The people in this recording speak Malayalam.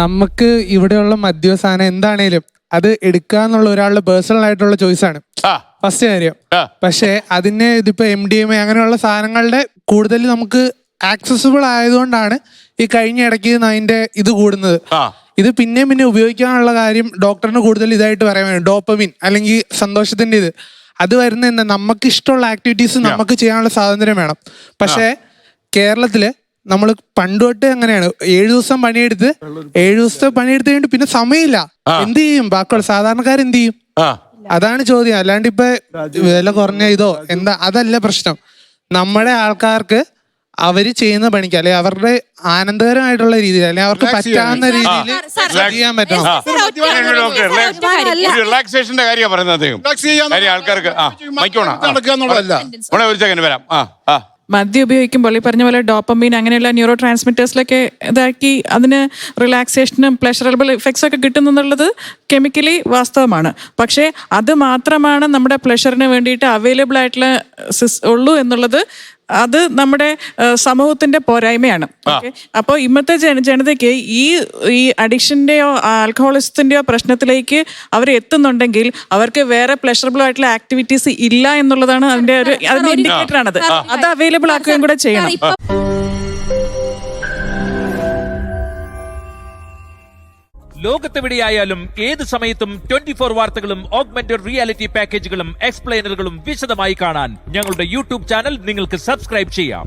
നമുക്ക് ഇവിടെയുള്ള മദ്യസാധനം എന്താണേലും അത് എടുക്കുക എന്നുള്ള ഒരാളുടെ പേഴ്സണൽ ആയിട്ടുള്ള ചോയ്സ് ആണ് ഫസ്റ്റ് കാര്യം. പക്ഷെ അതിനെ ഇതിപ്പോ MDMA അങ്ങനെയുള്ള സാധനങ്ങളുടെ കൂടുതൽ നമുക്ക് ആക്സസിബിൾ ആയതുകൊണ്ടാണ് ഈ കഴിഞ്ഞ ഇടയ്ക്ക് അതിന്റെ ഇത് കൂടുന്നത്. ഇത് പിന്നെയും പിന്നെ ഉപയോഗിക്കാനുള്ള കാര്യം ഡോക്ടറിന് കൂടുതൽ ഇതായിട്ട് പറയാൻ വേണം. ഡോപ്പമിൻ അല്ലെങ്കിൽ സന്തോഷത്തിന്റെ ഇത് അത് വരുന്ന എന്താ, നമുക്ക് ഇഷ്ടമുള്ള ആക്ടിവിറ്റീസ് നമുക്ക് ചെയ്യാനുള്ള സ്വാതന്ത്ര്യം വേണം. പക്ഷെ കേരളത്തില് നമ്മൾ പണ്ട് തൊട്ട് അങ്ങനെയാണ്. 7 ദിവസം പണിയെടുത്ത് 7 ദിവസത്തെ പണിയെടുത്ത് കഴിഞ്ഞിട്ട് പിന്നെ സമയമില്ല. എന്ത് ചെയ്യും ബാക്കിയുള്ള സാധാരണക്കാർ എന്ത് ചെയ്യും? അതാണ് ചോദ്യം. അല്ലാണ്ട് ഇപ്പൊ വില കുറഞ്ഞ ഇതോ എന്താ അതല്ല പ്രശ്നം. നമ്മുടെ ആൾക്കാർക്ക് അവര് ചെയ്യുന്ന പണിക്ക് അല്ലെ അവരുടെ ആനന്ദകരമായിട്ടുള്ള രീതിയിൽ അല്ലെ അവർക്ക് പറ്റാവുന്ന രീതിയിൽ ചെയ്യാൻ പറ്റണം. റിലാക്സേഷന്റെ കാര്യം പറയുന്നത് ആൾക്കാർക്ക് വരാം. മദ്യം ഉപയോഗിക്കുമ്പോൾ ഈ പറഞ്ഞ പോലെ ഡോപ്പമീൻ അങ്ങനെയുള്ള ന്യൂറോ ട്രാൻസ്മിറ്റേഴ്സിലൊക്കെ ഇതാക്കി അതിന് റിലാക്സേഷനും പ്ലഷറബിൾ ഇഫക്ട്സ് ഒക്കെ കിട്ടുന്നുള്ളത് കെമിക്കലി വാസ്തവമാണ്. പക്ഷേ അത് മാത്രമാണ് നമ്മുടെ പ്ലഷറിന് വേണ്ടിയിട്ട് അവൈലബിൾ ആയിട്ടുള്ള ഉള്ളൂ എന്നുള്ളത് അത് നമ്മുടെ സമൂഹത്തിന്റെ പോരായ്മയാണ്. അപ്പോൾ ഇന്നത്തെ ജനതയ്ക്ക് ഈ അഡിക്ഷന്റെയോ ആൽക്കഹോളിസത്തിന്റെയോ പ്രശ്നത്തിലേക്ക് അവർ എത്തുന്നുണ്ടെങ്കിൽ അവർക്ക് വേറെ പ്ലഷറബിൾ ആയിട്ടുള്ള ആക്ടിവിറ്റീസ് ഇല്ല എന്നുള്ളതാണ് അതിന്റെ ഇൻഡിക്കേറ്റർ ആണത്. അത് അവൈലബിൾ ആക്കുകയും കൂടെ ചെയ്യണം. ലോകത്തെവിടെയായാലും ഏത് സമയത്തും 24 വാർത്തകളും ഓഗ്മെന്റഡ് റിയാലിറ്റി പാക്കേജുകളും എക്സ്പ്ലെയിനറുകളും വിശദമായി കാണാൻ ഞങ്ങളുടെ യൂട്യൂബ് ചാനൽ നിങ്ങൾക്ക് സബ്സ്ക്രൈബ് ചെയ്യാം.